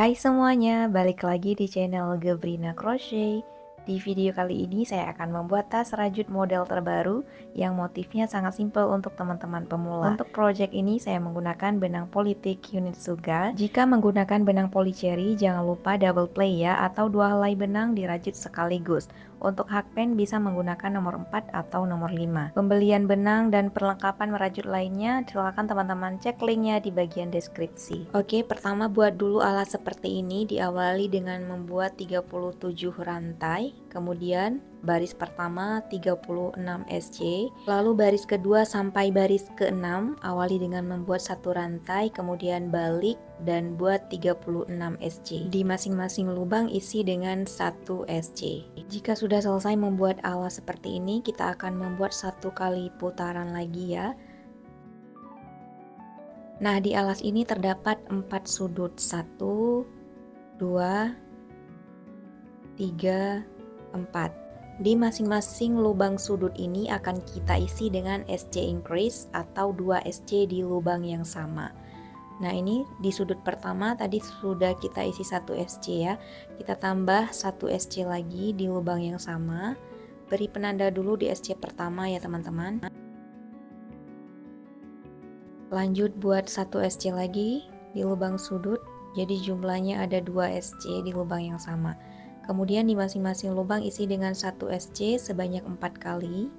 Hai semuanya, balik lagi di channel Gebrina Crochet. Di video kali ini saya akan membuat tas rajut model terbaru yang motifnya sangat simpel untuk teman-teman pemula. Untuk project ini saya menggunakan benang politik unit Suga. Jika menggunakan benang polycherry jangan lupa double play ya, atau 2 helai benang dirajut sekaligus. Untuk hakpen bisa menggunakan nomor 4 atau nomor 5. Pembelian benang dan perlengkapan merajut lainnya silakan teman-teman cek linknya di bagian deskripsi. Oke, pertama buat dulu alas seperti ini. Diawali dengan membuat 37 rantai, kemudian baris pertama 36 SC, lalu baris kedua sampai baris ke-6 awali dengan membuat 1 rantai, kemudian balik dan buat 36 SC. Di masing-masing lubang isi dengan 1 SC. Jika sudah selesai membuat alas seperti ini, kita akan membuat 1 kali putaran lagi ya. Nah, di alas ini terdapat 4 sudut, 1 2 3 4. Di masing-masing lubang sudut ini akan kita isi dengan SC increase atau 2 SC di lubang yang sama. Nah, ini di sudut pertama tadi sudah kita isi 1 SC ya. Kita tambah 1 SC lagi di lubang yang sama. Beri penanda dulu di SC pertama ya teman-teman. Lanjut buat 1 SC lagi di lubang sudut. Jadi jumlahnya ada 2 SC di lubang yang sama. Kemudian di masing-masing lubang isi dengan 1 SC sebanyak 4 kali.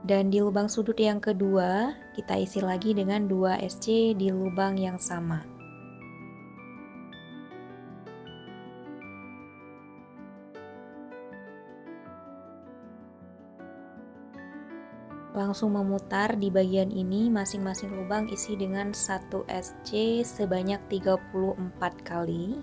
Dan di lubang sudut yang kedua, kita isi lagi dengan 2 SC di lubang yang sama. Langsung memutar di bagian ini, masing-masing lubang isi dengan 1 SC sebanyak 34 kali.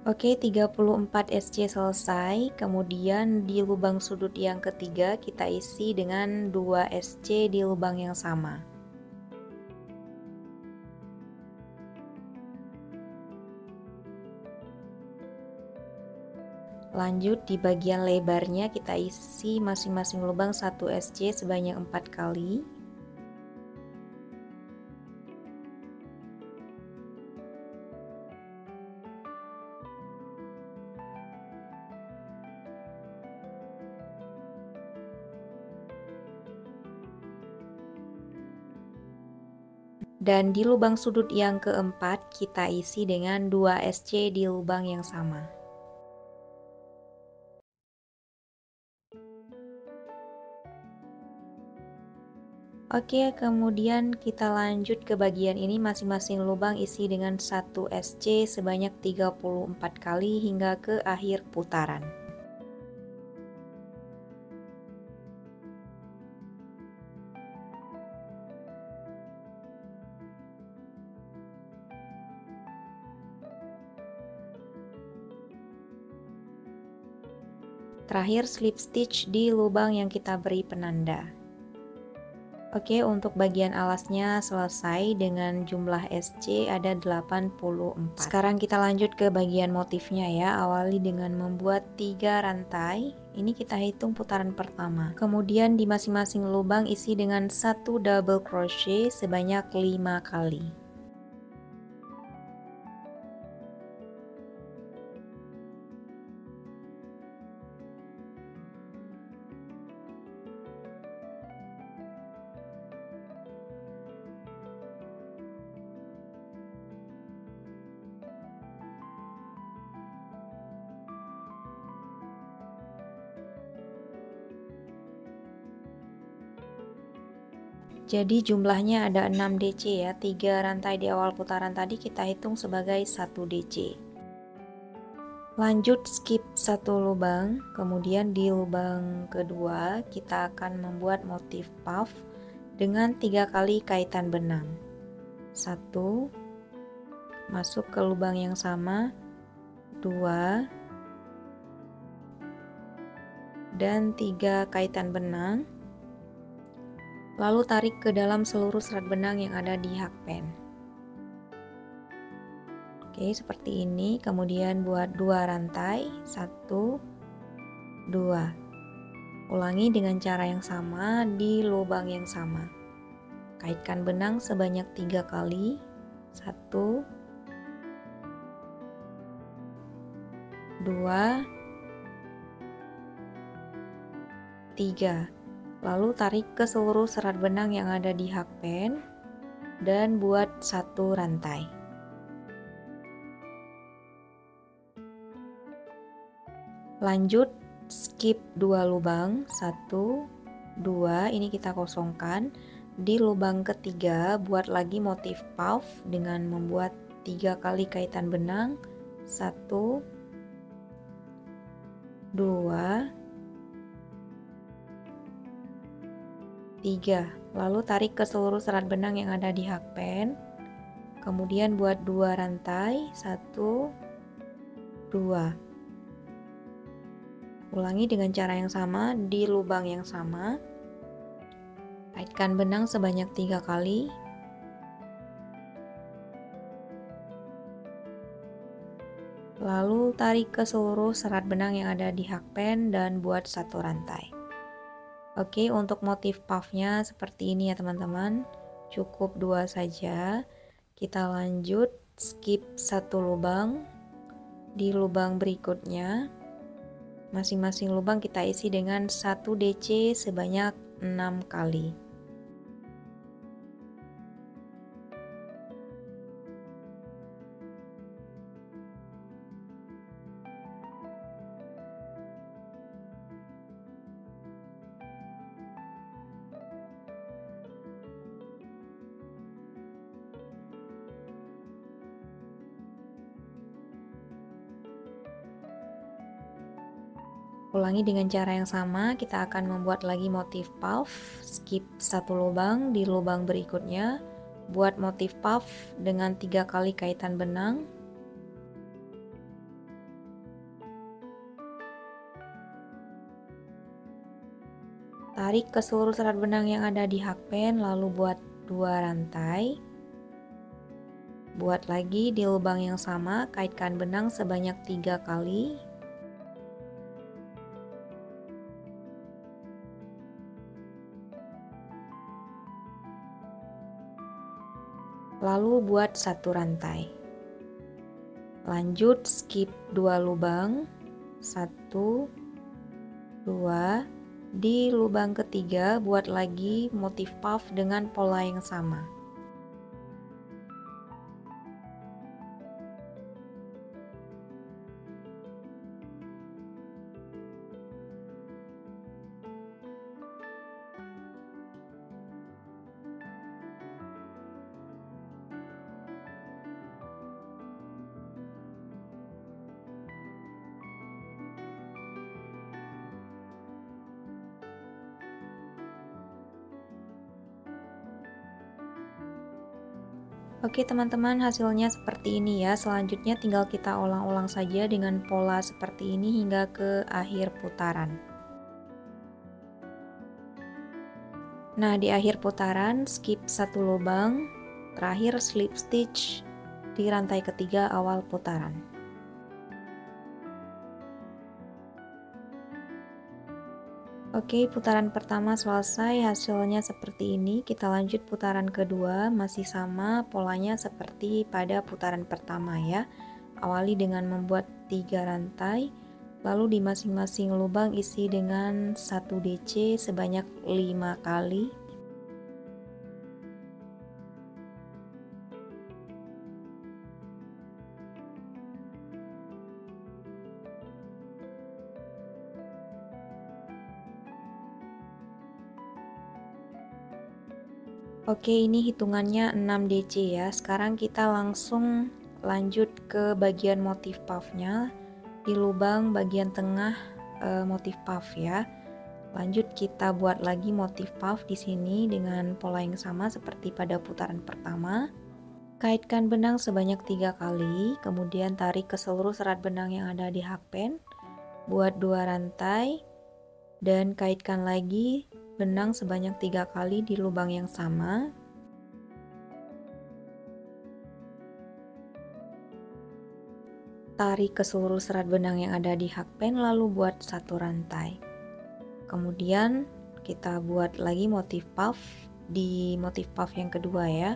Oke, 34 SC selesai. Kemudian di lubang sudut yang ketiga kita isi dengan 2 SC di lubang yang sama. Lanjut di bagian lebarnya kita isi masing-masing lubang 1 SC sebanyak 4 kali. Dan di lubang sudut yang keempat kita isi dengan 2 SC di lubang yang sama. Oke, kemudian kita lanjut ke bagian ini, masing-masing lubang isi dengan 1 SC sebanyak 34 kali hingga ke akhir putaran. Terakhir slip stitch di lubang yang kita beri penanda. Oke, untuk bagian alasnya selesai dengan jumlah SC ada 84. Sekarang kita lanjut ke bagian motifnya ya. Awali dengan membuat 3 rantai. Ini kita hitung putaran pertama. Kemudian di masing-masing lubang isi dengan 1 double crochet sebanyak 5 kali. Jadi jumlahnya ada 6 DC ya, 3 rantai di awal putaran tadi kita hitung sebagai 1 DC. Lanjut skip 1 lubang, kemudian di lubang kedua kita akan membuat motif puff dengan 3 kali kaitan benang. 1, masuk ke lubang yang sama, 2, dan 3 kaitan benang. Lalu tarik ke dalam seluruh serat benang yang ada di hakpen. Oke, seperti ini. Kemudian buat 2 rantai, 1, 2. Ulangi dengan cara yang sama di lubang yang sama. Kaitkan benang sebanyak 3 kali. 1, 2, 3. Lalu tarik ke seluruh serat benang yang ada di hakpen dan buat 1 rantai. Lanjut skip 2 lubang, 1, 2, ini kita kosongkan. Di lubang ketiga buat lagi motif puff dengan membuat 3 kali kaitan benang, 1, 2, 3. Lalu tarik ke seluruh serat benang yang ada di hakpen. Kemudian buat 2 rantai, 1, 2. Ulangi dengan cara yang sama di lubang yang sama. Kaitkan benang sebanyak 3 kali. Lalu tarik ke seluruh serat benang yang ada di hakpen dan buat 1 rantai. Oke, untuk motif puffnya seperti ini ya teman-teman. Cukup 2 saja. Kita lanjut skip 1 lubang. Di lubang berikutnya masing-masing lubang kita isi dengan 1 DC sebanyak 6 kali. Ulangi dengan cara yang sama, kita akan membuat lagi motif puff. Skip 1 lubang, di lubang berikutnya buat motif puff dengan 3 kali kaitan benang. Tarik ke seluruh serat benang yang ada di hakpen, lalu buat 2 rantai. Buat lagi di lubang yang sama, kaitkan benang sebanyak 3 kali. Lalu buat 1 rantai. Lanjut skip 2 lubang, 1, 2. Di lubang ketiga buat lagi motif puff dengan pola yang sama. Oke teman-teman, hasilnya seperti ini ya. Selanjutnya tinggal kita ulang-ulang saja dengan pola seperti ini hingga ke akhir putaran. Nah, di akhir putaran skip 1 lubang, terakhir slip stitch di rantai ketiga awal putaran. Oke, putaran pertama selesai, hasilnya seperti ini. Kita lanjut putaran kedua, masih sama polanya seperti pada putaran pertama ya. Awali dengan membuat 3 rantai, lalu di masing-masing lubang isi dengan 1 DC sebanyak 5 kali. Oke, ini hitungannya 6 DC ya. Sekarang kita langsung lanjut ke bagian motif puffnya di lubang bagian tengah motif puff ya. Lanjut kita buat lagi motif puff di sini dengan pola yang sama seperti pada putaran pertama. Kaitkan benang sebanyak 3 kali, kemudian tarik ke seluruh serat benang yang ada di hakpen. Buat 2 rantai dan kaitkan lagi benang sebanyak 3 kali di lubang yang sama. Tarik ke seluruh serat benang yang ada di hakpen lalu buat 1 rantai. Kemudian kita buat lagi motif puff di motif puff yang kedua ya.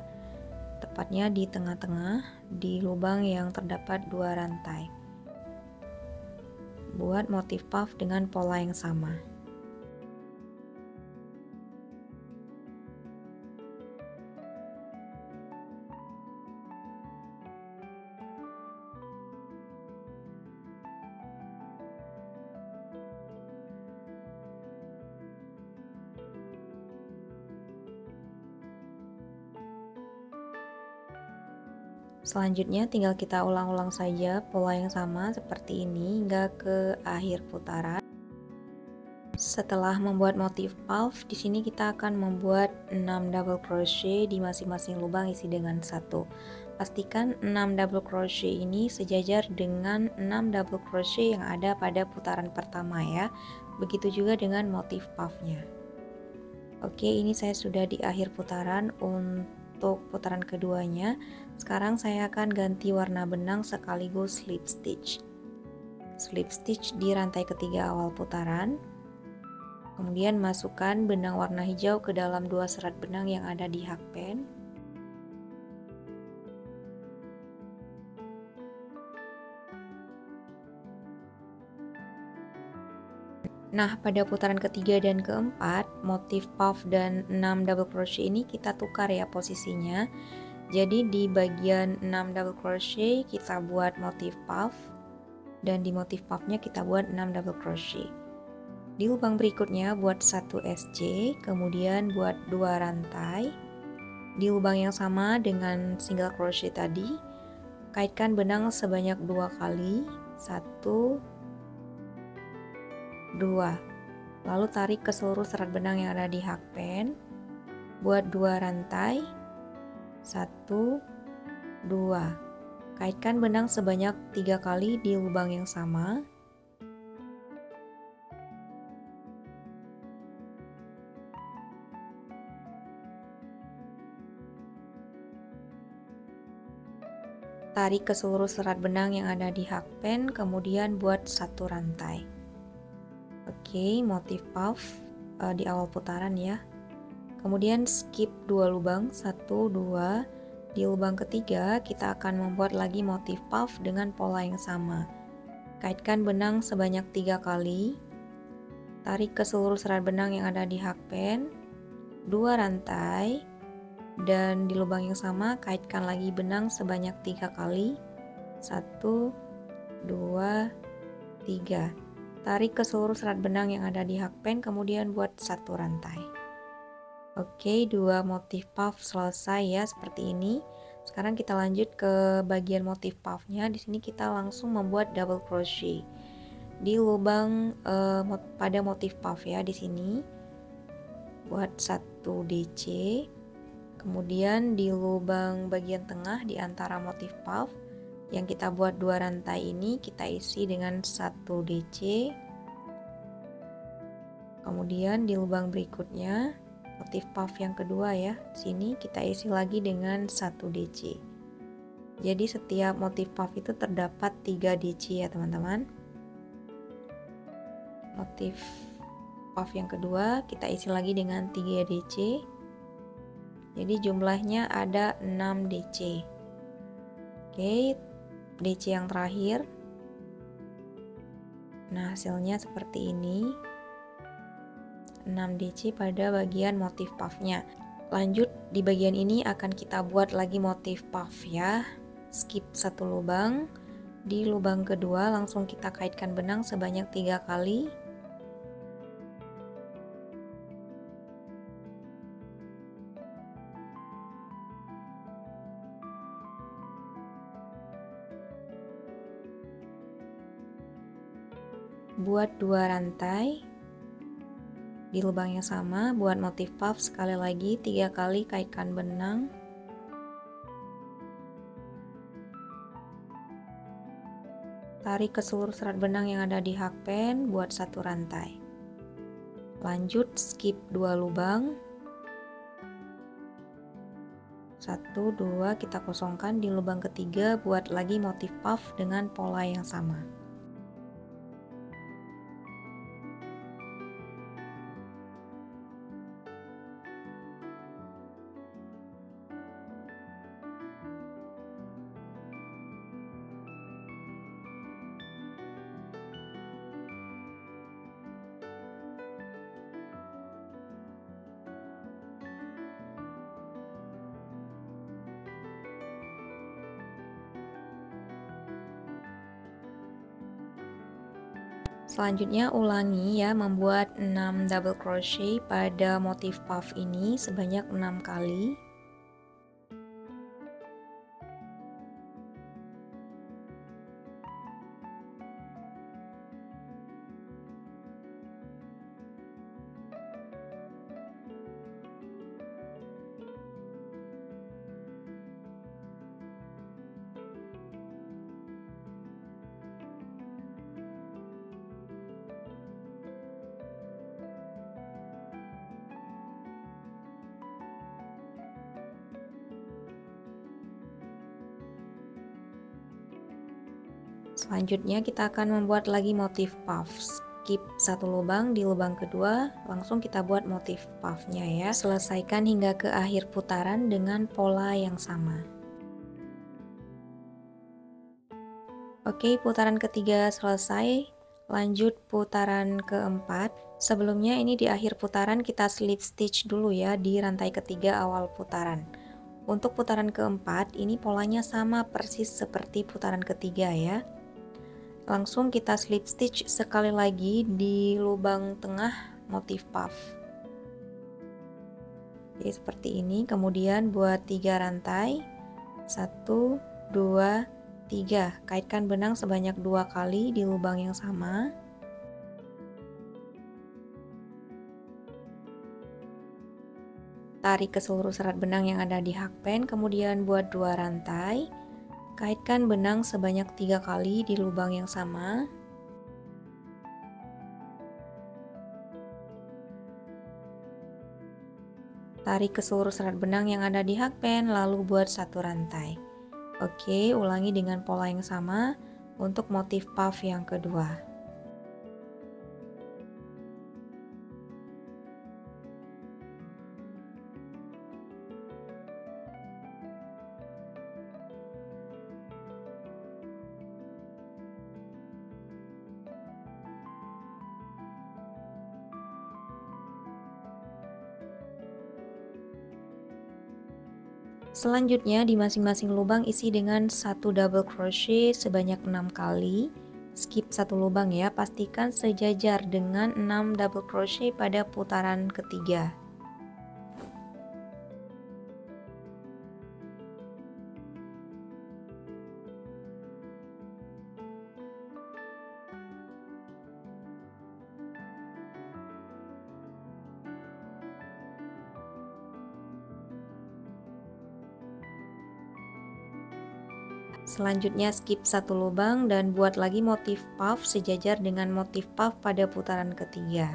Tepatnya di tengah-tengah di lubang yang terdapat 2 rantai. Buat motif puff dengan pola yang sama. Selanjutnya tinggal kita ulang-ulang saja pola yang sama seperti ini hingga ke akhir putaran. Setelah membuat motif puff, di sini kita akan membuat 6 double crochet di masing-masing lubang isi dengan 1. Pastikan 6 double crochet ini sejajar dengan 6 double crochet yang ada pada putaran pertama ya. Begitu juga dengan motif puffnya. Oke, ini saya sudah di akhir putaran. Untuk putaran keduanya, sekarang saya akan ganti warna benang sekaligus slip stitch. Slip stitch di rantai ketiga awal putaran. Kemudian masukkan benang warna hijau ke dalam 2 serat benang yang ada di hakpen. Nah, pada putaran ketiga dan keempat, motif puff dan 6 double crochet ini kita tukar ya posisinya. Jadi di bagian 6 double crochet kita buat motif puff dan di motif puffnya kita buat 6 double crochet. Di lubang berikutnya buat 1 SC, kemudian buat 2 rantai. Di lubang yang sama dengan single crochet tadi, kaitkan benang sebanyak 2 kali, 1, 2. Lalu tarik ke seluruh serat benang yang ada di hakpen. Buat 2 rantai, 1, 2. Kaitkan benang sebanyak 3 kali di lubang yang sama. Tarik ke seluruh serat benang yang ada di hakpen, kemudian buat 1 rantai. Oke, motif puff di awal putaran ya. Kemudian skip 2 lubang, 1, 2. Di lubang ketiga kita akan membuat lagi motif puff dengan pola yang sama. Kaitkan benang sebanyak 3 kali. Tarik ke seluruh serat benang yang ada di hakpen, 2 rantai. Dan di lubang yang sama kaitkan lagi benang sebanyak 3 kali. 1, 2, 3. Tarik ke seluruh serat benang yang ada di hakpen, kemudian buat 1 rantai. Oke, 2 motif puff selesai ya seperti ini. Sekarang kita lanjut ke bagian motif puffnya. Di sini kita langsung membuat double crochet di lubang pada motif puff ya. Di sini buat 1 DC. Kemudian di lubang bagian tengah di antara motif puff yang kita buat 2 rantai ini kita isi dengan 1 DC. Kemudian di lubang berikutnya motif puff yang kedua ya, sini kita isi lagi dengan 1 DC. Jadi setiap motif puff itu terdapat 3 DC ya teman-teman. Motif puff yang kedua kita isi lagi dengan 3 DC. Jadi jumlahnya ada 6 DC. Oke, DC yang terakhir. Nah, hasilnya seperti ini. 6 DC pada bagian motif puffnya. Lanjut, di bagian ini akan kita buat lagi motif puff ya. Skip 1 lubang. Di lubang kedua langsung kita kaitkan benang sebanyak 3 kali. Buat 2 rantai. Di lubang yang sama buat motif puff sekali lagi 3 kali kaitkan benang. Tarik ke seluruh serat benang yang ada di hakpen buat 1 rantai. Lanjut skip 2 lubang. 1, 2 kita kosongkan di lubang ketiga, buat lagi motif puff dengan pola yang sama. Selanjutnya ulangi ya, membuat 6 double crochet pada motif puff ini sebanyak 6 kali. Selanjutnya kita akan membuat lagi motif puff. Skip 1 lubang, di lubang kedua langsung kita buat motif puffnya ya. Selesaikan hingga ke akhir putaran dengan pola yang sama. Oke, putaran ketiga selesai. Lanjut putaran keempat. Sebelumnya ini di akhir putaran kita slip stitch dulu ya di rantai ketiga awal putaran. Untuk putaran keempat ini polanya sama persis seperti putaran ketiga ya. Langsung kita slip stitch sekali lagi di lubang tengah motif puff. Jadi seperti ini, kemudian buat 3 rantai. 1, 2, 3. Kaitkan benang sebanyak 2 kali di lubang yang sama. Tarik ke seluruh serat benang yang ada di hakpen, kemudian buat 2 rantai. Kaitkan benang sebanyak 3 kali di lubang yang sama. Tarik ke seluruh serat benang yang ada di hakpen, lalu buat 1 rantai. Oke, ulangi dengan pola yang sama untuk motif puff yang kedua. Selanjutnya di masing-masing lubang isi dengan 1 double crochet sebanyak 6 kali. Skip 1 lubang ya, pastikan sejajar dengan 6 double crochet pada putaran ketiga. Selanjutnya skip 1 lubang dan buat lagi motif puff sejajar dengan motif puff pada putaran ketiga.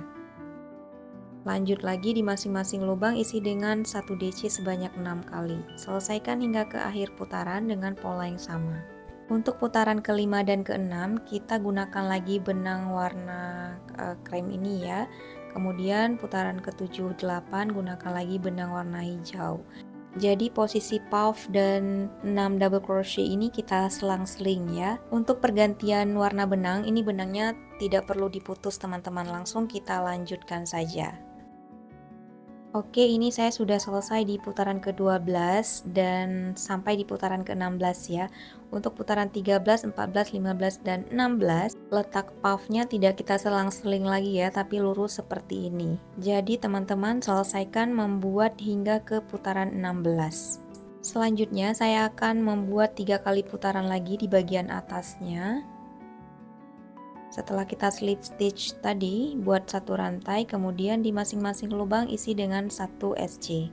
Lanjut lagi di masing-masing lubang isi dengan 1 DC sebanyak 6 kali. Selesaikan hingga ke akhir putaran dengan pola yang sama. Untuk putaran kelima dan keenam kita gunakan lagi benang warna krem ini ya. Kemudian putaran ke-7, 8 gunakan lagi benang warna hijau. Jadi posisi puff dan 6 double crochet ini kita selang-seling ya. Untuk pergantian warna benang, ini benangnya tidak perlu diputus teman-teman, langsung kita lanjutkan saja. Oke, ini saya sudah selesai di putaran ke-12 dan sampai di putaran ke-16 ya. Untuk putaran 13, 14, 15, dan 16, letak puffnya tidak kita selang-seling lagi ya, tapi lurus seperti ini. Jadi teman-teman selesaikan membuat hingga ke putaran 16. Selanjutnya saya akan membuat 3 kali putaran lagi di bagian atasnya. Setelah kita slip stitch tadi, buat satu rantai, kemudian di masing-masing lubang isi dengan 1 SC.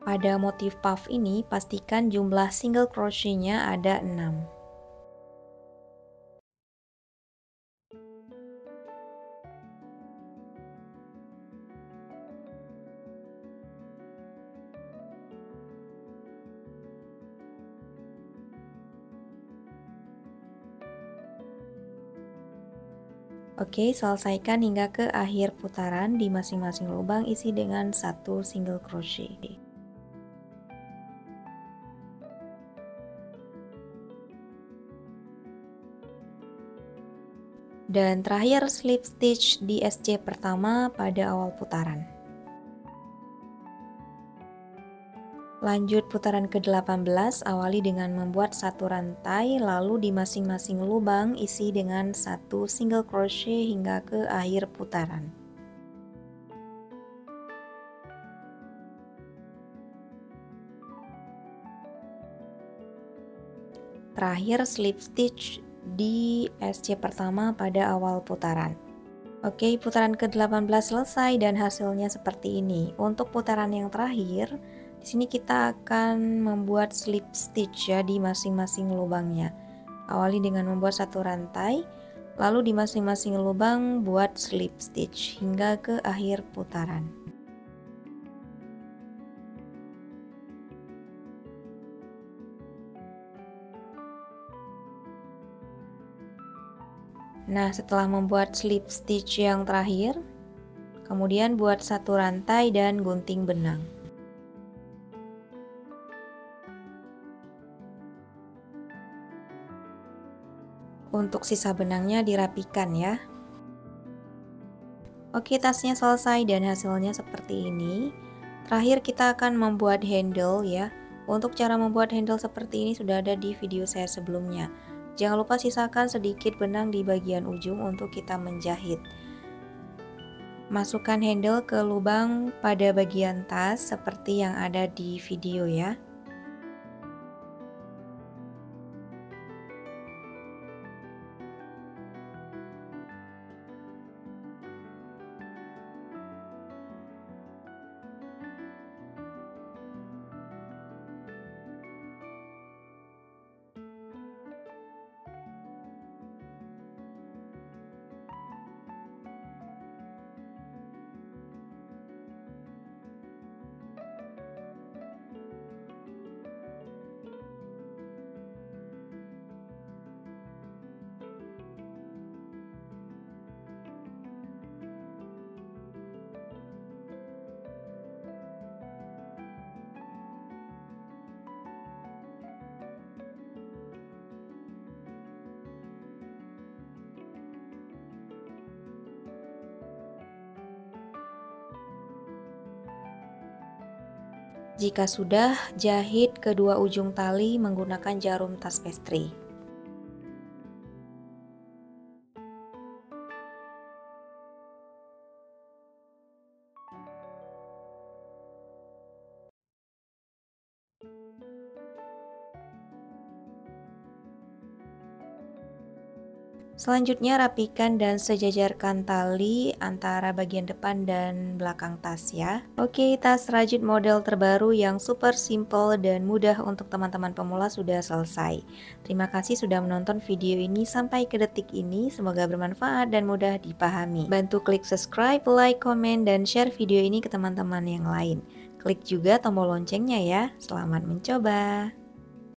Pada motif puff ini, pastikan jumlah single crochet-nya ada 6. Oke, selesaikan hingga ke akhir putaran. Di masing-masing lubang isi dengan 1 single crochet. Dan terakhir slip stitch di SC pertama pada awal putaran. Lanjut putaran ke-18, awali dengan membuat satu rantai, lalu di masing-masing lubang isi dengan 1 single crochet hingga ke akhir putaran. Terakhir slip stitch di SC pertama pada awal putaran. Oke, putaran ke-18 selesai dan hasilnya seperti ini. Untuk putaran yang terakhir, di sini kita akan membuat slip stitch ya di masing-masing lubangnya. Awali dengan membuat satu rantai, lalu di masing-masing lubang buat slip stitch hingga ke akhir putaran. Nah, setelah membuat slip stitch yang terakhir, kemudian buat satu rantai dan gunting benang. Untuk sisa benangnya dirapikan ya. Oke, tasnya selesai dan hasilnya seperti ini. Terakhir kita akan membuat handle ya. Untuk cara membuat handle seperti ini sudah ada di video saya sebelumnya. Jangan lupa sisakan sedikit benang di bagian ujung untuk kita menjahit. Masukkan handle ke lubang pada bagian tas seperti yang ada di video ya. Jika sudah, jahit kedua ujung tali menggunakan jarum tas pastry. Selanjutnya rapikan dan sejajarkan tali antara bagian depan dan belakang tas ya. Oke, tas rajut model terbaru yang super simple dan mudah untuk teman-teman pemula sudah selesai. Terima kasih sudah menonton video ini sampai ke detik ini, semoga bermanfaat dan mudah dipahami. Bantu klik subscribe, like, komen, dan share video ini ke teman-teman yang lain. Klik juga tombol loncengnya ya. Selamat mencoba.